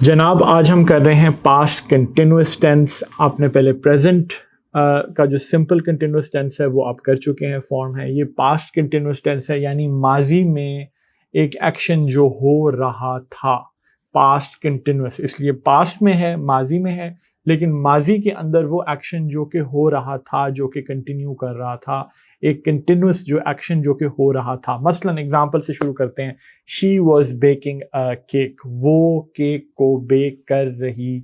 जनाब, आज हम कर रहे हैं पास्ट कंटिन्यूस टेंस। आपने पहले प्रेजेंट का जो सिंपल कंटिन्यूस टेंस है वो आप कर चुके हैं, फॉर्म है। ये पास्ट कंटिन्यूस टेंस है, यानी माजी में एक एक्शन जो हो रहा था, पास्ट कंटिन्यूस। इसलिए पास्ट में है, माजी में है, लेकिन माजी के अंदर वो एक्शन जो कि हो रहा था, जो कि कंटिन्यू कर रहा था, एक कंटिन्यूस जो एक्शन जो कि हो रहा था। मसलन एग्जांपल से शुरू करते हैं। She was baking a cake, वो केक को बेक कर रही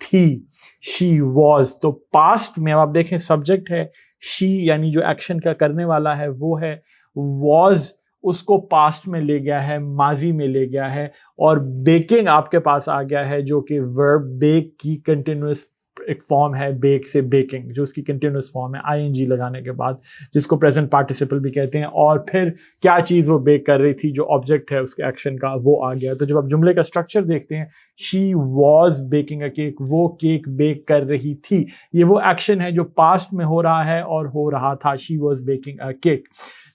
थी। शी वॉज, तो पास्ट में अब आप देखें सब्जेक्ट है शी, यानी जो एक्शन का करने वाला है वो है। वॉज उसको पास्ट में ले गया है, माजी में ले गया है, और बेकिंग आपके पास आ गया है जो कि वर्ब बेक की कंटिन्यूस एक फॉर्म है, बेक से बेकिंग, जो उसकी कंटिन्यूस फॉर्म है आईएनजी लगाने के बाद, जिसको प्रेजेंट पार्टिसिपल भी कहते हैं। और फिर क्या चीज़ वो बेक कर रही थी, जो ऑब्जेक्ट है उसके एक्शन का, वो आ गया। तो जब आप जुमले का स्ट्रक्चर देखते हैं, she was baking a cake, वो केक बेक कर रही थी, ये वो एक्शन है जो पास्ट में हो रहा है और हो रहा था। She was baking a cake.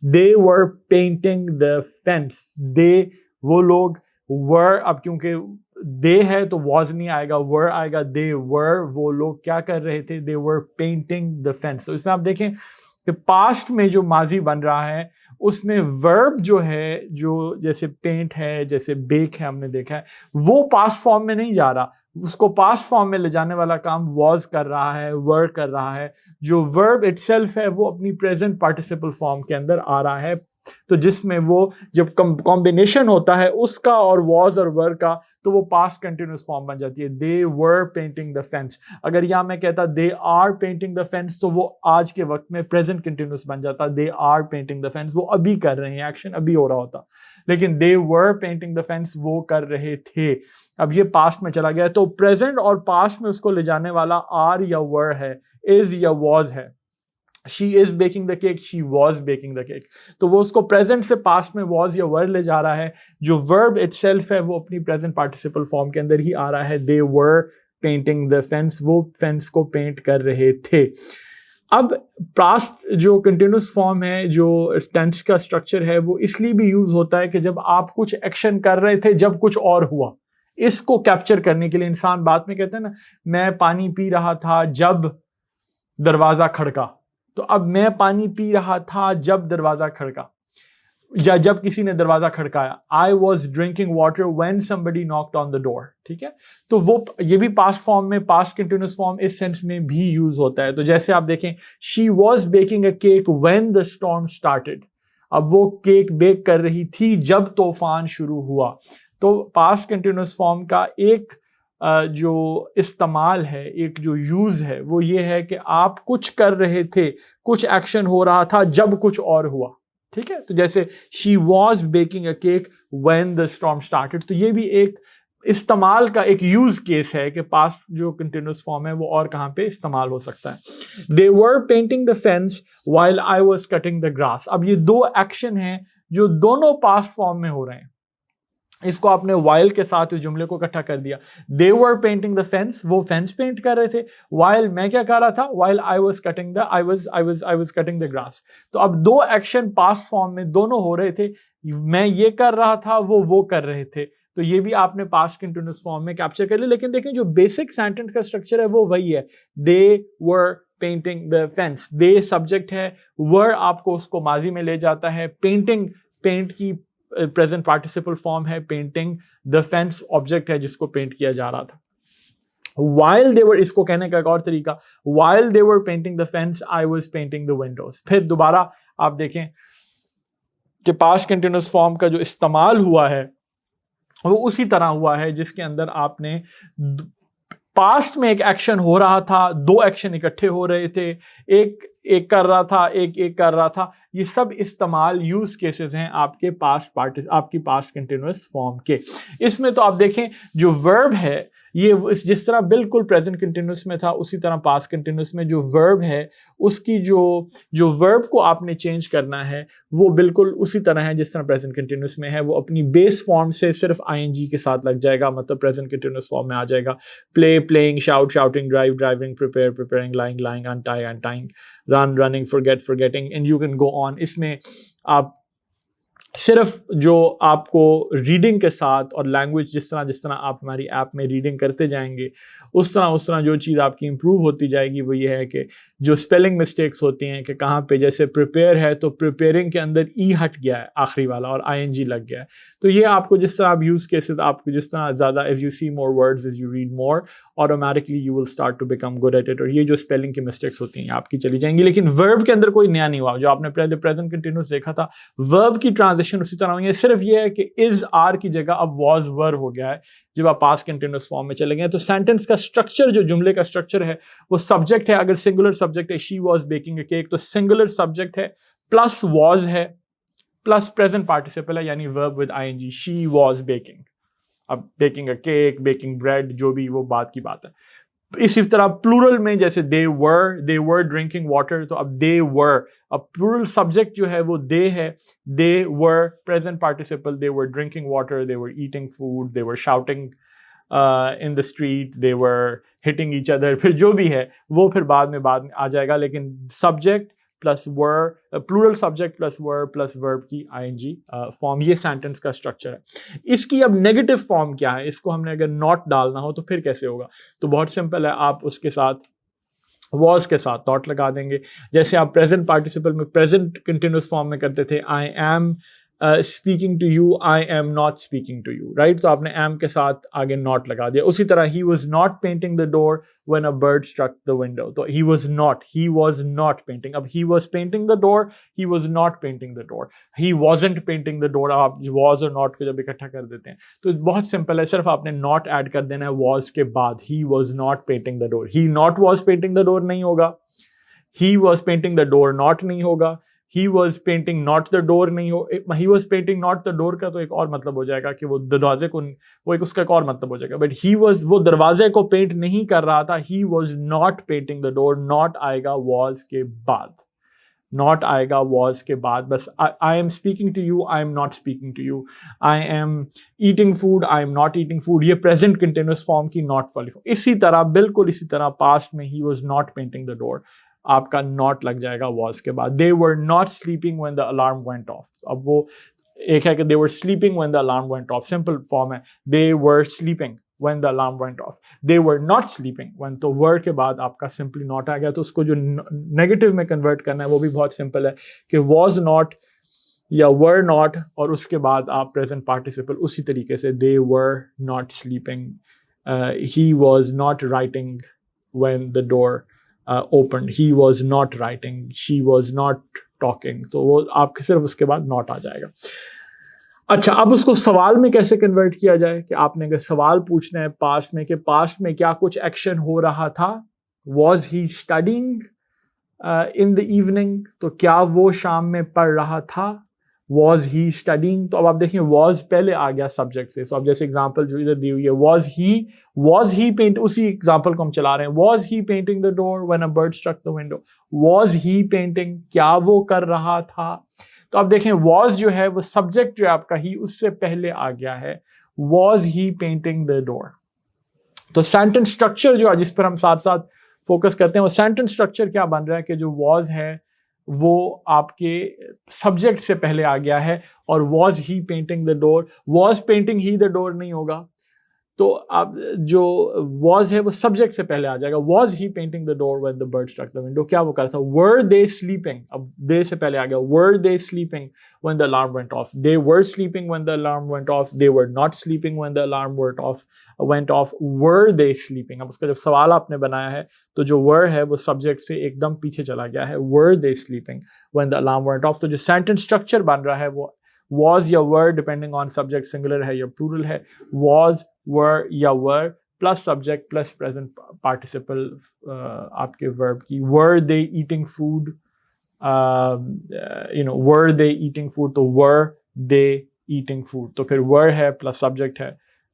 They were painting the fence, they वो लोग, वर अब क्योंकि दे है तो वॉज नहीं आएगा, वर आएगा। दे वर वो लोग क्या कर रहे थे, दे वर पेंटिंग द फेंस। तो इसमें आप देखें कि पास्ट में जो माजी बन रहा है उसमें वर्ब जो है, जो जैसे पेंट है, जैसे बेक है, हमने देखा है, वो पास्ट फॉर्म में नहीं जा रहा, उसको पास्ट फॉर्म में ले जाने वाला काम वॉज कर रहा है, वर कर रहा है। जो वर्ब इटसेल्फ है वो अपनी प्रेजेंट पार्टिसिपल फॉर्म के अंदर आ रहा है। तो जिसमें वो जब कॉम्बिनेशन होता है उसका और वॉज और वर का, तो वो पास्ट कंटिन्यूस फॉर्म बन जाती है। They were painting the fence. अगर यहां मैं कहता they are painting the fence, तो वो आज के वक्त में प्रेजेंट कंटिन्यूस बन जाता। They are painting the fence, वो अभी कर रहे हैं, एक्शन अभी हो रहा होता। लेकिन दे वर पेंटिंग द फेंस, वो कर रहे थे। अब ये पास्ट में चला गया, तो प्रेजेंट और पास्ट में उसको ले जाने वाला आर या वर है, इज या वॉज है। She is baking the cake, she was baking the cake. तो वो उसको प्रेजेंट से पास्ट में वॉज या वर ले जा रहा है। जो वर्ब इटसेल्फ है वो अपनी प्रेजेंट पार्टिसिपल फॉर्म के अंदर ही आ रहा है। They were painting the fence, वो फेंस को पेंट कर रहे थे। अब पास्ट जो कंटिन्यूस फॉर्म है, जो टेंस का स्ट्रक्चर है, वो इसलिए भी यूज होता है कि जब आप कुछ एक्शन कर रहे थे, जब कुछ और हुआ, इसको कैप्चर करने के लिए इंसान बाद में कहते हैं ना, मैं पानी पी रहा था जब दरवाजा खड़का। तो अब मैं पानी पी रहा था जब दरवाजा खड़का, या जब किसी ने दरवाजा खड़काया। I was drinking water when somebody knocked on the door. ठीक है, तो वो ये भी पास्ट फॉर्म में, पास्ट कंटिन्यूस फॉर्म इस सेंस में भी यूज होता है। तो जैसे आप देखें, she was baking a cake when the storm started. अब वो केक बेक कर रही थी जब तूफान शुरू हुआ। तो पास्ट कंटिन्यूस फॉर्म का एक जो इस्तेमाल है, एक जो यूज है, वो ये है कि आप कुछ कर रहे थे, कुछ एक्शन हो रहा था जब कुछ और हुआ। ठीक है, तो जैसे she was baking a cake when the storm started, तो ये भी एक इस्तेमाल का एक यूज केस है कि पास्ट जो कंटिन्यूस फॉर्म है वो और कहां पे इस्तेमाल हो सकता है। They were painting the fence while I was cutting the grass. अब ये दो एक्शन हैं जो दोनों पास्ट फॉर्म में हो रहे हैं। इसको आपने वाइल के साथ इस जुमले को इकट्ठा कर दिया। दे वर पेंटिंग द फेंस, वो फेंस पेंट कर रहे थे। वाइल मैं क्या कर रहा था, while I was cutting the I was cutting the grass. तो अब दो एक्शन पास्ट फॉर्म में दोनों हो रहे थे। मैं ये कर रहा था, वो कर रहे थे। तो ये भी आपने पास्ट कंटिन्यूअस फॉर्म में कैप्चर कर लिया। लेकिन देखें, जो बेसिक सेंटेंस का स्ट्रक्चर है वो वही है। They were painting the fence, they subject है, वर आपको उसको माजी में ले जाता है। पेंटिंग पेंट की प्रेजेंट पार्टिसिपल फॉर्म है, पेंटिंग द फेंस ऑब्जेक्ट है जिसको पेंट किया जा रहा था। While they were, इसको कहने का एक और तरीका, while they were painting the fence, I was painting the windows। फिर दोबारा आप देखें कि पास्ट कंटिन्यूअस फॉर्म का जो इस्तेमाल हुआ है वो उसी तरह हुआ है जिसके अंदर आपने पास्ट में एक एक्शन हो रहा था, दो एक्शन इकट्ठे हो रहे थे, एक एक कर रहा था, एक कर रहा था। ये सब इस्तेमाल यूज केसेस हैं आपके पास्ट आपकी पास्ट कंटिन्यूअस फॉर्म के। इसमें तो आप देखें, जो वर्ब है ये जिस तरह बिल्कुल प्रेजेंट कंटिन्यूअस में था, उसी तरह पास्ट कंटिन्यूअस में जो वर्ब है उसकी जो वर्ब को आपने चेंज करना है वो बिल्कुल उसी तरह है जिस तरह प्रेजेंट कंटिन्यूअस में है। वो अपनी बेस फॉर्म से सिर्फ आईएनजी के साथ लग जाएगा, मतलब प्रेजेंट कंटिन्यूअस फॉर्म में आ जाएगा। Play playing, shout shouting, drive driving, prepare preparing, lying lying, untie untying, run running, forget forgetting, and you can go on. इसमें आप सिर्फ जो आपको रीडिंग के साथ और लैंग्वेज जिस तरह आप हमारी ऐप में रीडिंग करते जाएंगे उस तरह जो चीज़ आपकी इम्प्रूव होती जाएगी वो ये है कि जो स्पेलिंग मिस्टेक्स होती हैं कि कहाँ पे जैसे प्रिपेयर है तो प्रिपेयरिंग के अंदर ई हट गया है आखिरी वाला और आईएनजी लग गया है, तो ये आपको जिस तरह आप यूज़ केसेस आपको जिस तरह ज़्यादा as you see more words as you read more automatically you will start to become good at it, और ये जो स्पेलिंग की मिस्टेक्स होती हैं आपकी चली जाएंगी। लेकिन वर्ब के अंदर कोई नया नहीं हुआ, जो आपने पहले प्रेजेंट कंटिन्यूस देखा था वर्ब की ट्रांजिशन उसी तरह हुई है, सिर्फ ये है कि इज आर की जगह अब वॉज वर हो गया है जब आप पास्ट कंटिन्यूस फॉर्म में चले गए। तो सेंटेंस का स्ट्रक्चर जो जुमले का स्ट्रक्चर है वो सब्जेक्ट है, अगर सिंगुलर सब्जेक्ट है she was baking a cake तो सिंगुलर सब्जेक्ट है प्लस वॉज है प्लस प्रेजेंट पार्टिसिपल है यानी verb with ING, she was baking, अब baking a cake baking bread जो भी वो बात की बात है। इसी तरह प्लूरल में जैसे दे वर ड्रिंकिंग वाटर तो अब दे वर, अब प्लूरल सब्जेक्ट जो है वो दे है, they were present participle, they were drinking water, they were eating food, they were shouting in the street, they were hitting each other, फिर जो भी है वो फिर बाद में आ जाएगा, लेकिन सब्जेक्ट प्लस वर प्लूरल सब्जेक्ट प्लस वर्ब की आईएनजी फॉर्म, ये सेंटेंस का स्ट्रक्चर है। इसकी अब नेगेटिव फॉर्म क्या है, इसको हमने अगर नॉट डालना हो तो फिर कैसे होगा, तो बहुत सिंपल है, आप उसके साथ वॉज के साथ नॉट लगा देंगे। जैसे आप प्रेजेंट पार्टिसिपल में प्रेजेंट कंटिन्यूस फॉर्म में करते थे I am speaking to you, I am not speaking to you, right, तो आपने एम के साथ आगे नॉट लगा दिया। उसी तरह ही was not painting the door when a bird struck the window, तो ही वॉज नॉट पेंटिंग, अब he was painting the door, he was not painting the door, he wasn't painting the door, आप was और not को जब इकट्ठा कर देते हैं तो बहुत सिंपल है, सिर्फ आपने नॉट ऐड कर देना है वॉज के बाद, ही was not painting the door, he not was painting the door नहीं होगा, ही was painting the door not नहीं होगा, ही was painting not the door नहीं हो, ही was painting not the door का तो एक और मतलब हो जाएगा कि वो दरवाजे को, वो एक उसका एक और मतलब हो जाएगा, बट ही वॉज वो दरवाजे को पेंट नहीं कर रहा था, he was not painting the door, not आएगा वॉज के बाद, नॉट आएगा वॉज के बाद, बस I am speaking to you, I am not speaking to you, I am eating food, I am not eating food, ये प्रेजेंट कंटिन्यूअस फॉर्म की not वाली फॉर्म। इसी तरह बिल्कुल इसी तरह पास्ट में he was not painting the door, आपका नॉट लग जाएगा वॉज के बाद। दे were not sleeping when the alarm went off, अब वो एक है कि they were sleeping when the alarm went off, simple form है they were sleeping when the alarm went off, they were not sleeping when, तो were के बाद आपका simply not आ गया, तो उसको जो नेगेटिव में कन्वर्ट करना है वो भी बहुत सिंपल है कि was not या were not और उसके बाद आप प्रेजेंट पार्टिसिपल उसी तरीके से they were not sleeping, he was not writing when the door opened, he was not writing, she was not talking, तो वो आपके सिर्फ उसके बाद not आ जाएगा। अच्छा, अब उसको सवाल में कैसे कन्वर्ट किया जाए कि आपने अगर सवाल पूछना है पास्ट में कि पास्ट में क्या कुछ एक्शन हो रहा था, was he studying in the evening, तो क्या वो शाम में पढ़ रहा था, वॉज ही स्टडिंग, तो अब आप देखें वॉज पहले आ गया सब्जेक्ट से, तो अब जैसे एग्जांपल जो इधर दी हुई है वॉज ही पेंट, उसी एग्जांपल को हम चला रहे हैं, was he painting the door when a bird struck the window, was he painting, क्या वो कर रहा था, तो अब देखें वॉज जो है वो सब्जेक्ट जो है आपका ही उससे पहले आ गया है, was he painting the door. तो सेंटेंस स्ट्रक्चर जो है जिस पर हम साथ साथ फोकस करते हैं वो सेंटेंस स्ट्रक्चर क्या बन रहा है कि जो वॉज है वो आपके सब्जेक्ट से पहले आ गया है, और was he painting the door, was painting he the door नहीं होगा, तो अब जो वॉज है वो सब्जेक्ट से पहले आ जाएगा, was he painting the door when the bird struck the window, क्या वो कर रहा था, वर दे स्लीपिंग, अब दे से पहले आ गया, were they sleeping when the alarm went off, they were sleeping when the alarm went off, they were not sleeping when the alarm went off, were they sleeping, अब उसका जब सवाल आपने बनाया है तो जो वर है वो सब्जेक्ट से एकदम पीछे चला गया है, were they sleeping when the alarm went off, तो जो सेंटेंस स्ट्रक्चर बन रहा है वो was या were depending on subject singular है या प्लूरल है, was were या were plus subject plus present participle आपके वर्ब की, were they eating food, were they eating food, तो were they eating food, तो फिर were है प्लस सब्जेक्ट है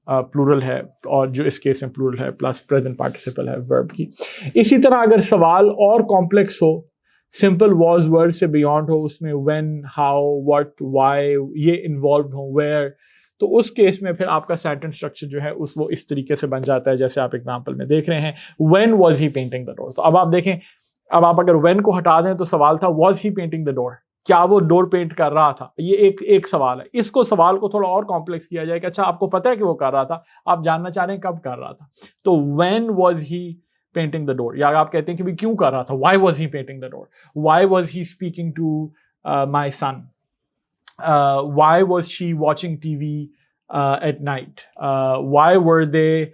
प्लूरल है, और जो इस केस में प्लूरल है प्लस प्रेजेंट पार्टिसिपल है वर्ब की। इसी तरह अगर सवाल और कॉम्प्लेक्स हो, सिंपल वॉज वर्ड से बियॉन्ड हो, उसमें व्हेन हाउ व्हाट व्हाई ये इन्वॉल्व हो, वेयर, तो उस केस में फिर आपका सेंटेंस स्ट्रक्चर जो है वो इस तरीके से बन जाता है जैसे आप एग्जांपल में देख रहे हैं, when was he painting the door, तो अब आप देखें, अब आप अगर व्हेन को हटा दें तो सवाल था was he painting the door, क्या वो डोर पेंट कर रहा था? ये एक सवाल है। इसको सवाल को थोड़ा और कॉम्प्लेक्स किया जाए कि अच्छा आपको पता है कि वो कर रहा था, आप जानना चाह रहे हैं कब कर रहा था। तो when was he painting the door, या आप कहते हैं कि भाई क्यों कर रहा था, why was he painting the door, why was he speaking to my son, why was she watching TV at night, why were they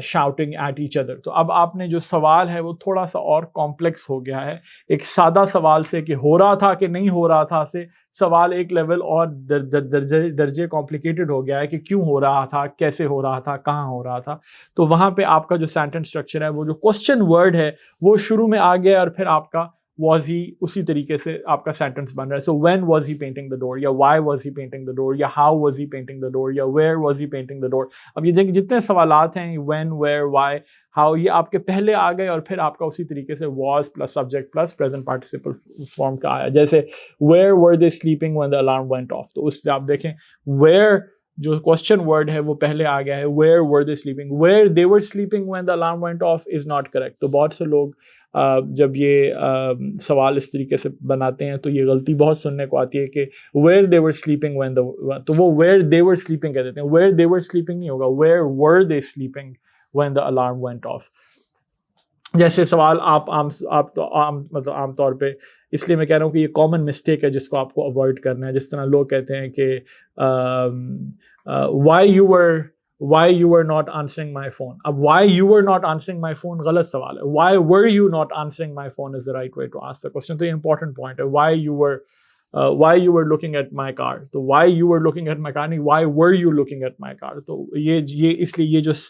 shouting at each other। तो अब आपने जो सवाल है वो थोड़ा सा और कॉम्प्लेक्स हो गया है। एक सादा सवाल से कि हो रहा था कि नहीं हो रहा था से सवाल एक लेवल और दर्जे कॉम्प्लिकेटेड हो गया है कि क्यों हो रहा था, कैसे हो रहा था, कहाँ हो रहा था। तो वहाँ पे आपका जो सेंटेंस स्ट्रक्चर है, वो जो क्वेश्चन वर्ड है वो शुरू में आ गया और फिर आपका was he उसी तरीके से आपका सेंटेंस बन रहा है। So when was he painting the door, या why was he painting the door, या how was he painting the door, या where was he painting the door। अब ये देखिए जितने सवालात हैं when, where, why, how, ये आपके पहले आ गए और फिर आपका उसी तरीके से was plus subject plus present participle form का आया। जैसे where were they sleeping when the alarm went off, तो उससे आप देखें where जो क्वेश्चन वर्ड है वो पहले आ गया है, where were they sleeping, where they were sleeping when the alarm went off is not correct। तो बहुत से लोग जब ये सवाल इस तरीके से बनाते हैं तो ये गलती बहुत सुनने को आती है कि where they were sleeping when the, तो वो where they were sleeping कह देते हैं, where they were sleeping नहीं होगा, where were they sleeping when the alarm went off। जैसे सवाल आप तो मतलब आमतौर पे, इसलिए मैं कह रहा हूँ कि ये कॉमन मिस्टेक है जिसको आपको अवॉइड करना है। जिस तरह लोग कहते हैं कि why you were not answering my phone। अब why you were not answering my phone गलत सवाल है। why were you not answering my phone is the right way to ask the question। तो ये important point है। why you were looking at my car, तो why you were looking at my car नहीं, why were you looking at my car। तो ये इसलिए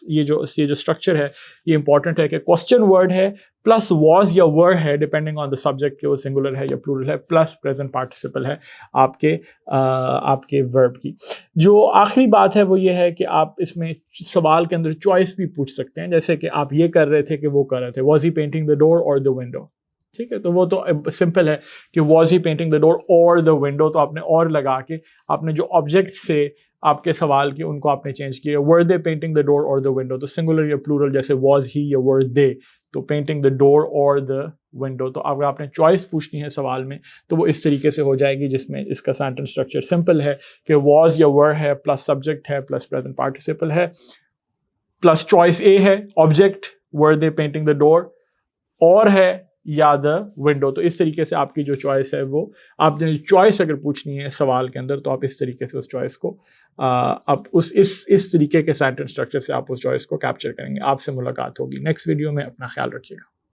ये जो स्ट्रक्चर है ये इंपॉर्टेंट है कि क्वेश्चन वर्ड है प्लस was या were है डिपेंडिंग ऑन द सब्जेक्ट के वो सिंगुलर है या प्लूरल है, प्लस प्रेजेंट पार्टिसिपल है आपके वर्ब की। जो आखिरी बात है वो ये है कि आप इसमें सवाल के अंदर चॉइस भी पूछ सकते हैं। जैसे कि आप ये कर रहे थे कि वो कर रहे थे, was he painting the door or the window। ठीक है, तो वो तो सिंपल है कि was he painting the door or the window, तो आपने और लगा के आपने जो ऑब्जेक्ट्स थे आपके सवाल के उनको आपने चेंज किया। were they painting the door or the window, तो सिंगुलर या प्लूरल जैसे was he या were they, तो painting the door or the window। तो अगर आपने चॉइस पूछनी है सवाल में तो वो इस तरीके से हो जाएगी जिसमें इसका सेंटेंस स्ट्रक्चर सिंपल है कि was या were है प्लस सब्जेक्ट है प्लस प्रेजेंट पार्टिसिपल है प्लस चॉइस ए है object were they painting the door, और है या द विंडो। तो इस तरीके से आपकी जो चॉइस है वो आपने चॉइस अगर पूछनी है सवाल के अंदर तो आप इस तरीके से उस चॉइस को आप इस तरीके के सेंटेंस स्ट्रक्चर से आप उस चॉइस को कैप्चर करेंगे। आपसे मुलाकात होगी नेक्स्ट वीडियो में। अपना ख्याल रखिएगा।